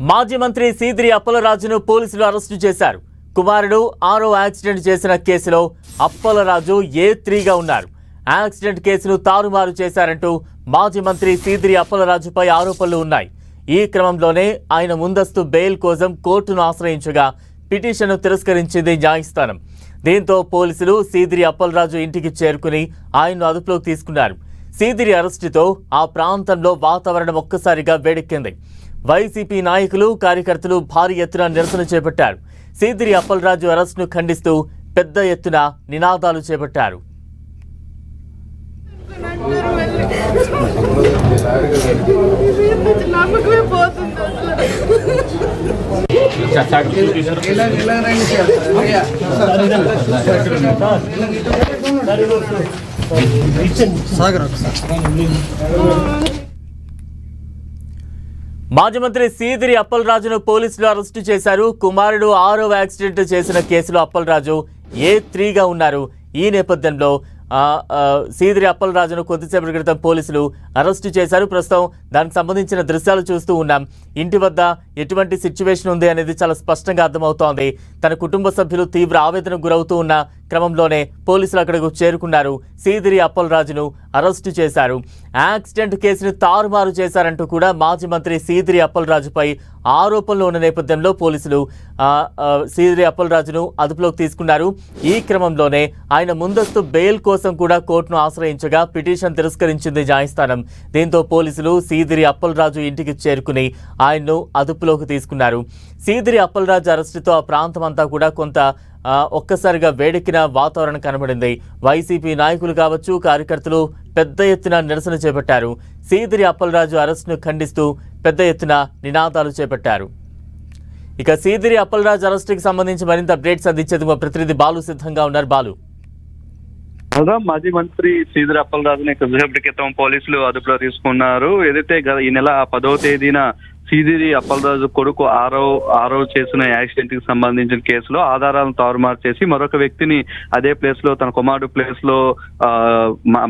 మాజీ మంత్రి సీదిరి అప్పలరాజును పోలీసులు అరెస్టు చేశారు. కుమారుడు 6వ యాక్సిడెంట్ చేసిన కేసులో అప్పలరాజు A3గా ఉన్నారు. యాక్సిడెంట్ కేసును తారుమారు చేశారంటూ మాజీ మంత్రి సీదిరి అప్పలరాజుపై ఆరోపణలు ఉన్నాయి. ఈ క్రమంలోనే ఆయన ముందస్తు బెయిల్ కోసం కోర్టును ఆశ్రయించగా పిటిషన్ను తిరస్కరించింది న్యాయస్థానం. దీంతో పోలీసులు సీదిరి అప్పలరాజు ఇంటికి చేరుకుని ఆయన్ను అదుపులోకి తీసుకున్నారు. సీదిరి అరెస్టుతో ఆ ప్రాంతంలో వాతావరణం ఒక్కసారిగా వేడెక్కింది. వైసీపీ నాయకులు, కార్యకర్తలు భారీ ఎత్తున నిరసన చేపట్టారు. సీదిరి అప్పలరాజు అరెస్టును ఖండిస్తూ పెద్ద ఎత్తున నినాదాలు చేపట్టారు. మాజీ మంత్రి సీదిరి అప్పలరాజును పోలీసులు అరెస్టు చేశారు. కుమారుడు 6వ యాక్సిడెంట్ చేసిన కేసులో అప్పలరాజు A3గా ఉన్నారు. ఈ నేపథ్యంలో సీదిరి అప్పలరాజును కొద్దిసేపటి క్రితం పోలీసులు అరెస్టు చేశారు. ప్రస్తుతం దానికి సంబంధించిన దృశ్యాలు చూస్తూ ఉన్నాం. ఇంటి వద్ద ఎటువంటి సిచ్యువేషన్ ఉంది అనేది చాలా స్పష్టంగా అర్థమవుతోంది. తన కుటుంబ సభ్యులు తీవ్ర ఆవేదనకు గురవుతూ ఉన్న క్రమంలోనే పోలీసులు అక్కడకు చేరుకున్నారు. సీదిరి అప్పలరాజును అరెస్టు చేశారు. యాక్సిడెంట్ కేసును తారుమారు చేశారంటూ కూడా మాజీ మంత్రి సీదిరి అప్పలరాజుపై ఆరోపణలు ఉన్న నేపథ్యంలో పోలీసులు సీదిరి అప్పలరాజును అదుపులోకి తీసుకున్నారు. ఈ క్రమంలోనే ఆయన ముందస్తు బెయిల్ కోసం కూడా కోర్టును ఆశ్రయించగా పిటిషన్ తిరస్కరించింది న్యాయస్థానం. దీంతో పోలీసులు సీదిరి అప్పలరాజు ఇంటికి చేరుకుని ఆయన్ను అదుపులోకి తీసుకున్నారు. సీదిరి అప్పలరాజు అరెస్టుతో ఆ ప్రాంతం అంతా కూడా కొంత ఒక్కసారిగా వేడెక్కిన వాతావరణం కనబడింది. వైసీపీ నాయకులు కావచ్చు, కార్యకర్తలు పెద్ద ఎత్తున నిరసన చేపట్టారు. సీదిరి అప్పలరాజు అరెస్టును ఖండిస్తూ పెద్ద ఎత్తున నినాదాలు చేపట్టారు. ఇక సీదిరి అప్పలరాజు అరెస్టుకి సంబంధించి మరింత అప్డేట్స్ అందించేందుకు మా ప్రతినిధి బాలు సిద్ధంగా ఉన్నారు. బాలు, మాజీ మంత్రి సీదిరి అప్పలరాజుని కొద్దిసేపటి క్రితం పోలీసులు అదుపులో తీసుకున్నారు. ఏదైతే ఈ నెల 10వ తేదీన సీదిరి అప్పలరాజు కొడుకు ఆరో చేసిన యాక్సిడెంట్ కి సంబంధించిన కేసులో ఆధారాలను తారుమారు చేసి మరొక వ్యక్తిని అదే ప్లేస్ లో తన కుమారుడు ప్లేస్ లో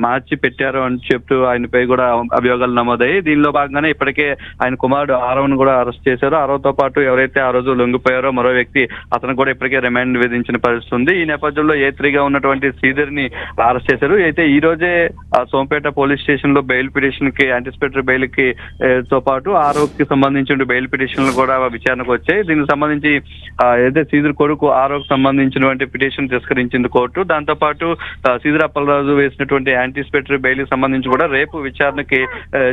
మార్చి పెట్టారు అని చెప్తూ ఆయనపై కూడా అభియోగాలు నమోదయ్యాయి. దీనిలో భాగంగానే ఇప్పటికే ఆయన కుమారుడు ఆరవను కూడా అరెస్ట్ చేశారు. ఆరవతో పాటు ఎవరైతే ఆ రోజు లొంగిపోయారో మరో వ్యక్తి అతను కూడా ఇప్పటికే రిమాండ్ విధించిన పరిస్థితి ఉంది. ఈ నేపథ్యంలో A3గా ఉన్నటువంటి సీదిరిని అరెస్ట్ చేశారు. అయితే ఈ రోజే సోంపేట పోలీస్ స్టేషన్ లో బెయిల్ పిటిషన్ కి, యాంటిసిపేటరీ బెయిల్ కి తో పాటు ఆరోగ్యకి సంబంధించి బెయిల్ పిటిషన్లు కూడా విచారణకు వచ్చాయి. దీనికి సంబంధించి ఏదైతే సీదిరి కొడుకు ఆరోగ్యకు సంబంధించినటువంటి పిటిషన్ తిరస్కరించింది కోర్టు. దాంతో పాటు సీదిరి అప్పలరాజు వేసినటువంటి యాంటిసిపేటరీ బెయిల్ కి సంబంధించి కూడా రేపు విచారణకి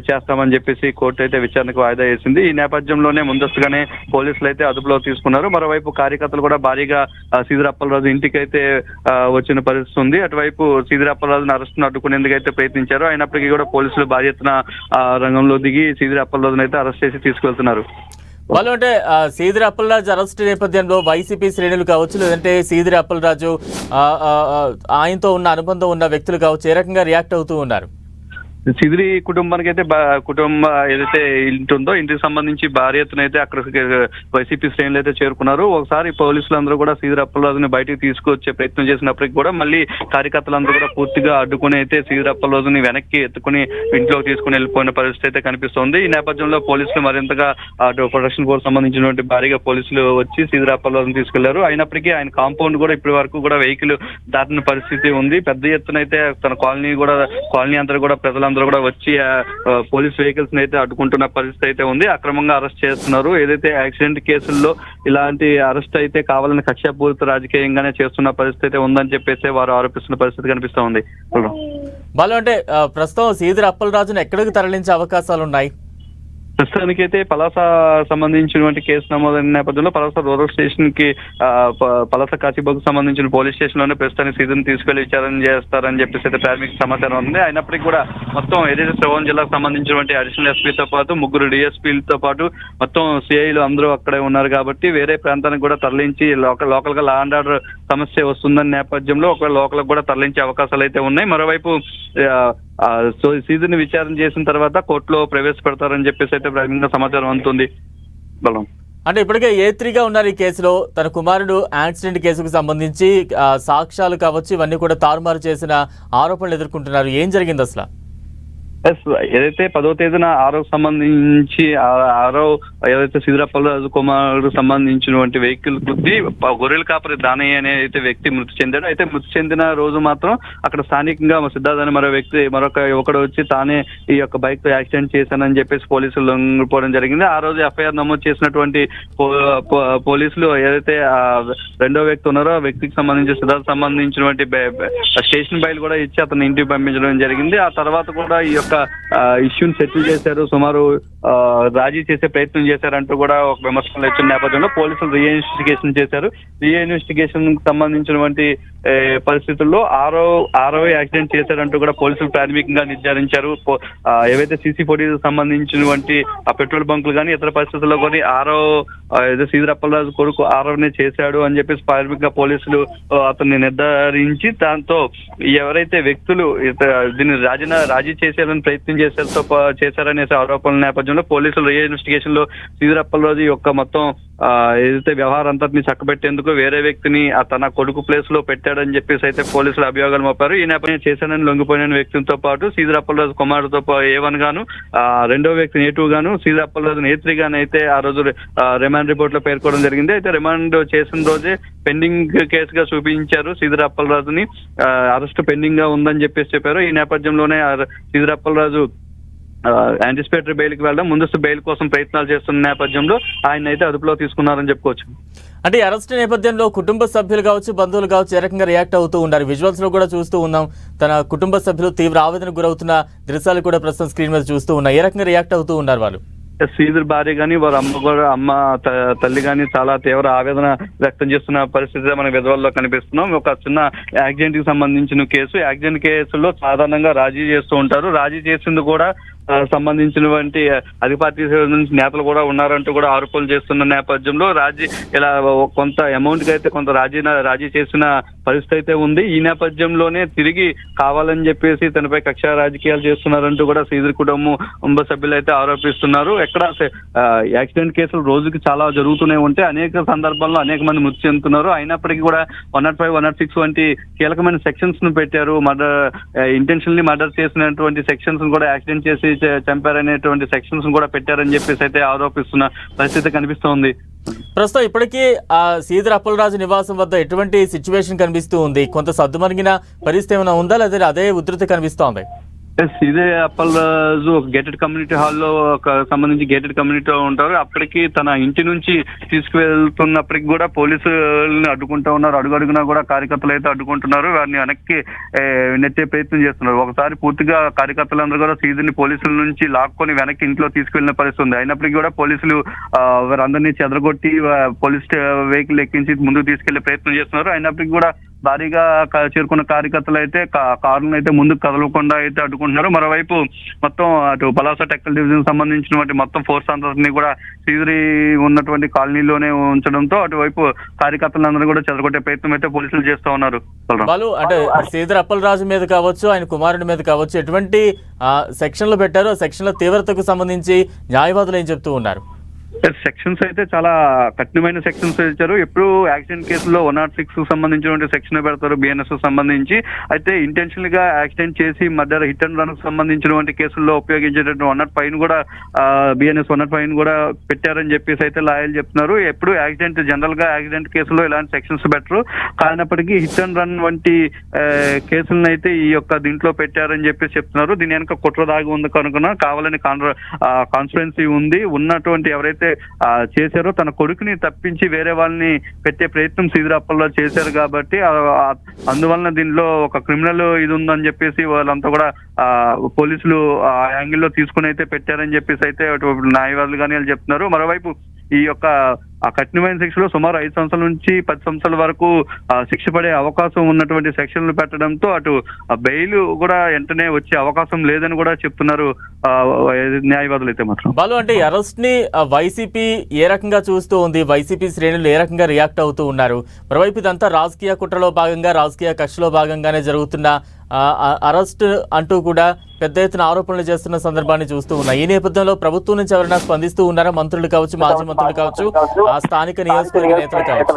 చేస్తామని చెప్పేసి కోర్టు అయితే విచారణకు వాయిదా వేసింది. ఈ నేపథ్యంలోనే ముందస్తుగానే పోలీసులు అయితే అదుపులో తీసుకున్నారు. మరోవైపు కార్యకర్తలు కూడా భారీగా సీదిరి అప్పలరాజు ఇంటికి అయితే వచ్చిన పరిస్థితి ఉంది. అటువైపు సీదిరి అప్పలరాజును అరెస్టును అడ్డుకునేందుకు అయితే ప్రయత్నించారు. అయినప్పటికీ కూడా పోలీసులు భారీ ఎత్తున రంగంలో దిగి సీదిరి అప్పలరాజును అయితే అరెస్ట్ చేసి తీసుకెళ్తున్నారు. వాళ్ళు అంటే సీదిరి అప్పలరాజు అరెస్ట్ నేపథ్యంలో వైసీపీ శ్రేణులు కావచ్చు, లేదంటే సీదిరి అప్పలరాజు ఆయనతో ఉన్న అనుబంధం ఉన్న వ్యక్తులు కావచ్చు, ఏ రకంగా రియాక్ట్ అవుతూ ఉన్నారు? సీదిరి కుటుంబానికి అయితే ఏదైతే ఇంటి ఉందో ఇంటికి సంబంధించి భారీ ఎత్తున అయితే అక్కడికి వైసీపీ శ్రేణులు అయితే చేరుకున్నారు. ఒకసారి పోలీసులందరూ కూడా సీదిరి అప్పలరాజుని బయటికి తీసుకొచ్చే ప్రయత్నం చేసినప్పటికీ కూడా మళ్ళీ కార్యకర్తలందరూ కూడా పూర్తిగా అడ్డుకుని అయితే సీదిరి అప్పలరాజుని వెనక్కి ఎత్తుకుని ఇంట్లోకి తీసుకుని వెళ్ళిపోయిన పరిస్థితి అయితే కనిపిస్తోంది. ఈ నేపథ్యంలో పోలీసులు మరింతగా ప్రొటెక్షన్ ఫోర్స్ సంబంధించినటువంటి భారీగా పోలీసులు వచ్చి సీదిరి అప్పలరాజుని తీసుకెళ్లారు. అయినప్పటికీ ఆయన కాంపౌండ్ కూడా ఇప్పటి వరకు కూడా వెహికల్ దాటిన పరిస్థితి ఉంది. పెద్ద ఎత్తున అయితే తన కాలనీ అందరూ కూడా ప్రజలందరూ కూడా వచ్చి పోలీస్ వెహికల్స్ అయితే అడ్డుకుంటున్న పరిస్థితి అయితే ఉంది. అక్రమంగా అరెస్ట్ చేస్తున్నారు. ఏదైతే యాక్సిడెంట్ కేసుల్లో ఇలాంటి అరెస్ట్ అయితే కావాలని కక్షపూరిత రాజకీయంగానే చేస్తున్న పరిస్థితి అయితే ఉందని చెప్పేసి వారు ఆరోపిస్తున్న పరిస్థితి కనిపిస్తూ ఉంది. అంటే ప్రస్తుతం సీదిరి అప్పలరాజును ఎక్కడికి తరలించే అవకాశాలు ఉన్నాయి? ప్రస్తుతానికైతే పలాస సంబంధించినటువంటి కేసు నమోదైన నేపథ్యంలో పలాస రూరల్ స్టేషన్ కి పలాస కాశీబాగ్ సంబంధించిన పోలీస్ స్టేషన్ లోనే ప్రస్తుతానికి సీదిరిని తీసుకెళ్లి విచారణ చేస్తారని చెప్పేసి అయితే ప్రాథమిక సమాచారం ఉంది. అయినప్పటికీ కూడా మొత్తం ఏదైతే శ్రవణ్ జిల్లాకు సంబంధించినటువంటి అడిషనల్ ఎస్పీతో పాటు 3 DSPలతో పాటు మొత్తం CIలు అందరూ అక్కడే ఉన్నారు కాబట్టి వేరే ప్రాంతానికి కూడా తరలించి లోకల్ గా లా అండ్ ఆర్డర్ సమస్య వస్తుందన్న నేపథ్యంలో ఒకవేళ లోకల్ కూడా తరలించే అవకాశాలు అయితే ఉన్నాయి. మరోవైపు సో సీదిరిని విచారణ చేసిన తర్వాత కోర్టులో ప్రవేశపెడతారని చెప్పేసి అయితే ప్రాథమికంగా సమాచారం అందుతుంది. బలం అంటే ఇప్పటికే A3గా ఉన్నారు. ఈ కేసులో తన కుమారుడు యాక్సిడెంట్ కేసుకు సంబంధించి సాక్ష్యాలు కావచ్చు, ఇవన్నీ కూడా తారుమారు చేసిన ఆరోపణలు ఎదుర్కొంటున్నారు. ఏం జరిగింది అసలు? ఎస్, ఏదైతే 10వ తేదీన ఆరోకు సంబంధించి ఆరో ఏదైతే సీదిరప్పలరాజు కుమారుడు సంబంధించినటువంటి వెహికల్ గుద్ది గొర్రెల కాపరి దానయ్య అనే అయితే వ్యక్తి మృతి చెందాడు. అయితే మృతి చెందిన రోజు మాత్రం అక్కడ స్థానికంగా సిద్ధార్థ అనే మరొక యువకుడు వచ్చి తానే ఈ యొక్క బైక్ తో యాక్సిడెంట్ చేశానని చెప్పేసి పోలీసులు లొంగిపోవడం జరిగింది. ఆ రోజు ఎఫ్ఐఆర్ నమోదు చేసినటువంటి పోలీసులు ఏదైతే రెండో వ్యక్తి ఉన్నారో ఆ వ్యక్తికి సంబంధించి సిద్ధార్థ సంబంధించినటువంటి స్టేషన్ బయలు కూడా ఇచ్చి అతను ఇంటికి పంపించడం జరిగింది. ఆ తర్వాత కూడా ఈ యొక్క ఇష్యూని సెటిల్ చేశారు. సుమారు రాజీ చేసే ప్రయత్నం చేశారంటూ కూడా ఒక విమర్శలు వచ్చిన నేపథ్యంలో పోలీసులు రీఇన్వెస్టిగేషన్ చేశారు. రీఇన్వెస్టిగేషన్ సంబంధించినటువంటి పరిస్థితుల్లో ఆరో యాక్సిడెంట్ చేశారంటూ కూడా పోలీసులు ప్రాథమికంగా నిర్ధారించారు. ఏవైతే సీసీ ఫుటేజ్ సంబంధించినటువంటి ఆ పెట్రోల్ బంకులు కానీ ఇతర పరిస్థితుల్లో కానీ సీదిరప్పలరాజు కొడుకు ఆరోనే చేశాడు అని చెప్పేసి ప్రాథమికంగా పోలీసులు అతన్ని నిర్ధారించి దాంతో ఎవరైతే వ్యక్తులు దీన్ని రాజీ చేసేయాలని ప్రయత్నం చేశారనే ఆరోపణల నేపథ్యంలో పోలీసులు రీఇన్వెస్టిగేషన్ లో సీదిరప్పలరాజు యొక్క మొత్తం ఏదైతే వ్యవహారం అంతటిని చక్కబెట్టేందుకు వేరే వ్యక్తిని తన కొడుకు ప్లేస్ లో పెట్టాడని చెప్పేసి అయితే పోలీసులు అభియోగాలు మోపారు. ఈ నేపథ్యం చేశానని లొంగిపోయిన వ్యక్తితో పాటు సీదిరప్పలరాజు కుమారుడితో A1 గాను రెండో వ్యక్తిని A2 గాను సీదిరప్పలరాజుని A3 గాను అయితే ఆ రోజు రిమాండ్ రిపోర్ట్ లో పేర్కోవడం జరిగింది. అయితే రిమాండ్ చేసిన రోజే పెండింగ్ కేసుగా చూపించారు. సీదిరప్పలరాజుని అరెస్ట్ పెండింగ్ గా ఉందని చెప్పేసి చెప్పారు. ఈ నేపథ్యంలోనే సీదిరప్పలరాజు యాంటిసిపేటరీ బెయిల్కి వెళ్ళడం, ముందస్తు బెయిల్ కోసం ప్రయత్నాలు చేస్తున్న నేపథ్యంలో ఆయన అయితే అదుపులో తీసుకున్నారని చెప్పుకోవచ్చు. అంటే అరెస్ట్ నేపథ్యంలో కుటుంబ సభ్యులు కావచ్చు, బంధువులు కావచ్చు ఏ రకంగా రియాక్ట్ అవుతూ ఉన్నారు? విజువల్స్ లో కూడా చూస్తూ ఉన్నాం, తన కుటుంబ సభ్యులు తీవ్ర ఆవేదనకు గురవుతున్న దృశ్యాలు కూడా ప్రస్తుతం స్క్రీన్ మీద చూస్తూ ఉన్నాయి. ఏ రకంగా రియాక్ట్ అవుతూ ఉన్నారు వాళ్ళు? శ్రీధర్ భార్య కానీ వారి అమ్మ తల్లి కానీ చాలా తీవ్ర ఆవేదన వ్యక్తం చేస్తున్న పరిస్థితి మన విజువల్లో కనిపిస్తున్నాం. ఒక చిన్న యాక్సిడెంట్ కి సంబంధించిన యాక్సిడెంట్ కేసులో సాధారణంగా రాజీ చేస్తూ ఉంటారు. రాజీ చేసింది కూడా సంబంధించినటువంటి అధిపార్టీ నుంచి నేతలు కూడా ఉన్నారంటూ కూడా ఆరోపణలు చేస్తున్న నేపథ్యంలో ఇలా కొంత అమౌంట్ కి అయితే కొంత రాజీ చేసిన పరిస్థితి అయితే ఉంది. ఈ నేపథ్యంలోనే తిరిగి కావాలని చెప్పేసి తనపై కక్ష రాజకీయాలు చేస్తున్నారంటూ కూడా శ్రీధర్ కుటుంబ సభ్యులు అయితే ఆరోపిస్తున్నారు. ఎక్కడ యాక్సిడెంట్ కేసులు రోజుకి చాలా జరుగుతూనే ఉంటే అనేక సందర్భాల్లో అనేక మంది మృతి చెందుతున్నారు. అయినప్పటికీ కూడా 105, 106 వంటి కీలకమైన సెక్షన్స్ ను పెట్టారు. ఇంటెన్షనల్లీ మర్డర్ చేసినటువంటి సెక్షన్స్ కూడా యాక్సిడెంట్ చేసి చంపారనేటువంటి సెక్షన్స్ కూడా పెట్టారని చెప్పేసి అయితే ఆరోపిస్తున్న పరిస్థితి కనిపిస్తోంది. ప్రస్తుతం ఇప్పటికీ ఆ సీదిరప్పలరాజు నివాసం వద్ద ఎటువంటి సిచ్యువేషన్ కనిపిస్తూ ఉంది? కొంత సద్దుమణిగిన పరిస్థితి ఏమైనా ఉందా, లేదా అదే ఉధృతి కనిపిస్తోంది? సీదిరప్పలరాజు ఒక గేటెడ్ కమ్యూనిటీ హాల్లో సంబంధించి గేటెడ్ కమ్యూనిటీలో ఉంటారు. అప్పటికి తన ఇంటి నుంచి తీసుకువెళ్తున్నప్పటికి కూడా పోలీసులను అడ్డుకుంటూ ఉన్నారు. అడుగడుగునా కూడా కార్యకర్తలు అయితే అడ్డుకుంటున్నారు. వారిని వెనక్కి నెట్టే ప్రయత్నం చేస్తున్నారు. ఒకసారి పూర్తిగా కార్యకర్తలందరూ కూడా సీదిని పోలీసుల నుంచి లాక్కొని వెనక్కి ఇంట్లో తీసుకెళ్లిన పరిస్థితి ఉంది. అయినప్పటికీ కూడా పోలీసులు వారందరినీ చెదరగొట్టి పోలీస్ వెహికల్ ఎక్కించి ముందుకు తీసుకెళ్లే ప్రయత్నం చేస్తున్నారు. అయినప్పటికీ కూడా భారీగా చేరుకున్న కార్యకర్తలు అయితే కారులను అయితే ముందుకు కదలకుండా అయితే అడ్డుకుంటున్నారు. మరోవైపు మొత్తం అటు పలాస టెక్కల్ డివిజన్ సంబంధించినటువంటి మొత్తం ఫోర్స్ అందరినీ కూడా సీదిరి ఉన్నటువంటి కాలనీలోనే ఉంచడంతో అటువైపు కార్యకర్తలందరూ కూడా చెదరగొట్టే ప్రయత్నం అయితే పోలీసులు చేస్తూ ఉన్నారు. అంటే సీదిరప్పలరాజు మీద కావచ్చు, ఆయన కుమారుడి మీద కావచ్చు, ఎటువంటి సెక్షన్లు పెట్టారు? సెక్షన్ల తీవ్రతకు సంబంధించి న్యాయవాదులు ఏం చెప్తూ ఉన్నారు? సెక్షన్స్ అయితే చాలా కఠినమైన సెక్షన్స్ ఇచ్చారు. ఎప్పుడు యాక్సిడెంట్ కేసులో 106 సంబంధించినటువంటి సెక్షన్ పెడతారు BNS సంబంధించి. అయితే ఇంటెన్షనల్ గా యాక్సిడెంట్ చేసి మర్డర్, హిట్ అండ్ రన్ సంబంధించినటువంటి కేసుల్లో ఉపయోగించేటటువంటి 105 కూడా BNS 105 కూడా పెట్టారని చెప్పేసి అయితే లాయర్లు చెప్తున్నారు. ఎప్పుడు జనరల్ గా యాక్సిడెంట్ కేసులో ఇలాంటి సెక్షన్స్ పెట్టరు. కానప్పటికీ హిట్ అండ్ రన్ వంటి కేసులను అయితే ఈ యొక్క దీంట్లో పెట్టారని చెప్పేసి చెప్తున్నారు. దీని వెనక కుట్ర దాగి ఉంది కనుక కావాలని కాన్స్పిరెన్సీ ఉంది. ఉన్నటువంటి ఎవరైతే చేశారో తన కొడుకుని తప్పించి వేరే వాళ్ళని పెట్టే ప్రయత్నం సీదిరప్పలరాజు చేశారు కాబట్టి అందువలన దీనిలో ఒక క్రిమినల్ ఇది ఉందని చెప్పేసి వాళ్ళంతా కూడా పోలీసులు ఆ యాంగిల్లో తీసుకుని అయితే పెట్టారని చెప్పేసి అయితే న్యాయవాదులు కానీ వాళ్ళు చెప్తున్నారు. మరోవైపు ఈ యొక్క ఆ కఠినమైన శిక్షలో సుమారు 5 సంవత్సరాల నుంచి 10 సంవత్సరాల వరకు శిక్ష పడే అవకాశం ఉన్నటువంటి సెక్షన్లు పెట్టడంతో అటు బెయిల్ కూడా వెంటనే వచ్చే అవకాశం లేదని కూడా చెప్తున్నారు న్యాయవాదులు అయితే మాత్రం. బాలు, అంటే అరెస్ట్ ని వైసీపీ ఏ రకంగా చూస్తూ ఉంది? వైసీపీ శ్రేణులు ఏ రకంగా రియాక్ట్ అవుతూ ఉన్నారు? మరోవైపు ఇదంతా రాజకీయ కుట్రలో భాగంగా, రాజకీయ కక్షలో భాగంగానే జరుగుతున్న అరెస్ట్ అంటూ కూడా పెద్ద ఎత్తున ఆరోపణలు చేస్తున్న సందర్భాన్ని చూస్తూ ఉన్నాయి. ఈ నేపథ్యంలో ప్రభుత్వం నుంచి ఎవరైనా స్పందిస్తూ ఉన్నారా? మంత్రులు కావచ్చు, మాజీ మంత్రులు కావచ్చు, ఆ స్థానిక నియోజకవర్గ నేతలు కావచ్చు.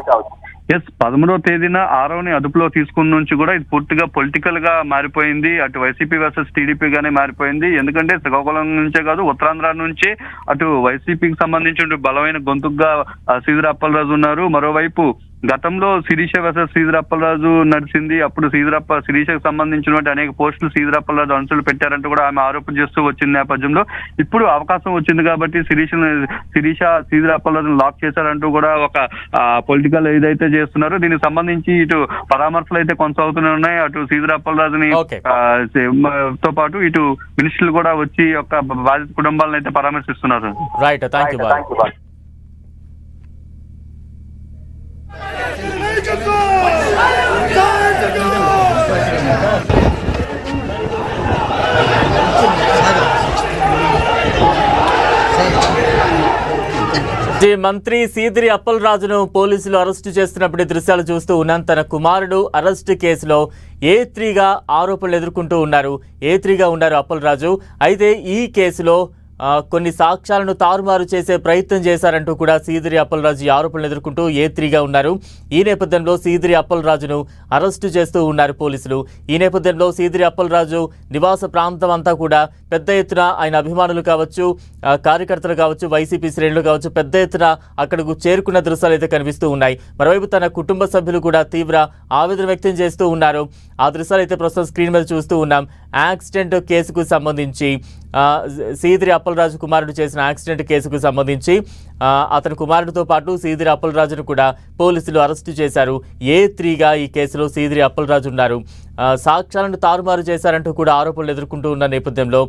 13వ తేదీన ఆరోని అదుపులో తీసుకున్న నుంచి కూడా ఇది పూర్తిగా పొలిటికల్ గా మారిపోయింది. అటు వైసీపీ వర్సెస్ టీడీపీ గానే మారిపోయింది. ఎందుకంటే శ్రీకాకుళం నుంచే కాదు, ఉత్తరాంధ్ర నుంచి అటు వైసీపీకి సంబంధించిన బలమైన గొంతుగా శ్రీధర్ అప్పలరాజు ఉన్నారు. మరోవైపు గతంలో శిరీష వర్సెస్ శ్రీధర్ అప్పలరాజు నడిచింది. అప్పుడు శిరీషకు సంబంధించినటువంటి అనేక పోస్టులు శ్రీధర్ అప్పలరాజు అనుసులు పెట్టారంటూ కూడా ఆమె ఆరోపణ చేస్తూ వచ్చిన నేపథ్యంలో ఇప్పుడు అవకాశం వచ్చింది కాబట్టి శిరీష శ్రీధర్ అప్పలరాజును లాక్ చేశారంటూ కూడా ఒక పొలిటికల్ ఏదైతే చేస్తున్నారో దీనికి సంబంధించి ఇటు పరామర్శలు అయితే కొనసాగుతూనే ఉన్నాయి. అటు శ్రీధర్ అప్పలరాజుని తో పాటు ఇటు మినిస్టర్లు కూడా వచ్చి ఒక బాధిత కుటుంబాలను అయితే పరామర్శిస్తున్నారు. Right, thank you. మంత్రి సీదిరి అప్పలరాజును పోలీసులు అరెస్టు చేస్తున్నప్పుడు దృశ్యాలు చూస్తూ ఉన్నాం. తన కుమారుడు అరెస్టు కేసులో A3గా ఆరోపణలు ఎదుర్కొంటూ ఉన్నారు. A3గా ఉన్నారు అప్పలరాజు. అయితే ఈ కేసులో కొన్ని సాక్ష్యాలను తారుమారు చేసే ప్రయత్నం చేశారంటూ కూడా సీదిరి అప్పలరాజు ఆరోపణలు ఎదుర్కొంటూ A3గా ఉన్నారు. ఈ నేపథ్యంలో సీదిరి అప్పలరాజును అరెస్టు చేస్తూ ఉన్నారు పోలీసులు. ఈ నేపథ్యంలో సీదిరి అప్పలరాజు నివాస ప్రాంతం అంతా కూడా పెద్ద ఎత్తున ఆయన అభిమానులు కావచ్చు, కార్యకర్తలు కావచ్చు, వైసీపీ శ్రేణులు కావచ్చు పెద్ద ఎత్తున అక్కడకు చేరుకున్న దృశ్యాలు అయితే కనిపిస్తూ ఉన్నాయి. మరోవైపు తన కుటుంబ సభ్యులు కూడా తీవ్ర ఆవేదన వ్యక్తం చేస్తూ ఉన్నారు. ఆ దృశ్యాలు అయితే ప్రస్తుతం స్క్రీన్ మీద చూస్తూ ఉన్నాం. యాక్సిడెంట్ కేసుకు సంబంధించి సీదిరి అప్పలరాజు కుమారుడు చేసిన యాక్సిడెంట్ కేసుకు సంబంధించి అతని కుమారుడితో పాటు సీదిరి అప్పలరాజును కూడా పోలీసులు అరెస్టు చేశారు. A3గా ఈ కేసులో సీదిరి అప్పలరాజు ఉన్నారు. సాక్ష్యాలను తారుమారు చేశారంటూ కూడా ఆరోపణలు ఎదుర్కొంటూ ఉన్న నేపథ్యంలో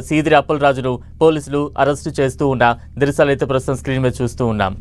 సీదిరి అప్పలరాజును పోలీసులు అరెస్టు చేస్తూ ఉన్న దృశ్యాలు అయితే ప్రస్తుతం స్క్రీన్ మీద చూస్తూ ఉన్నాం.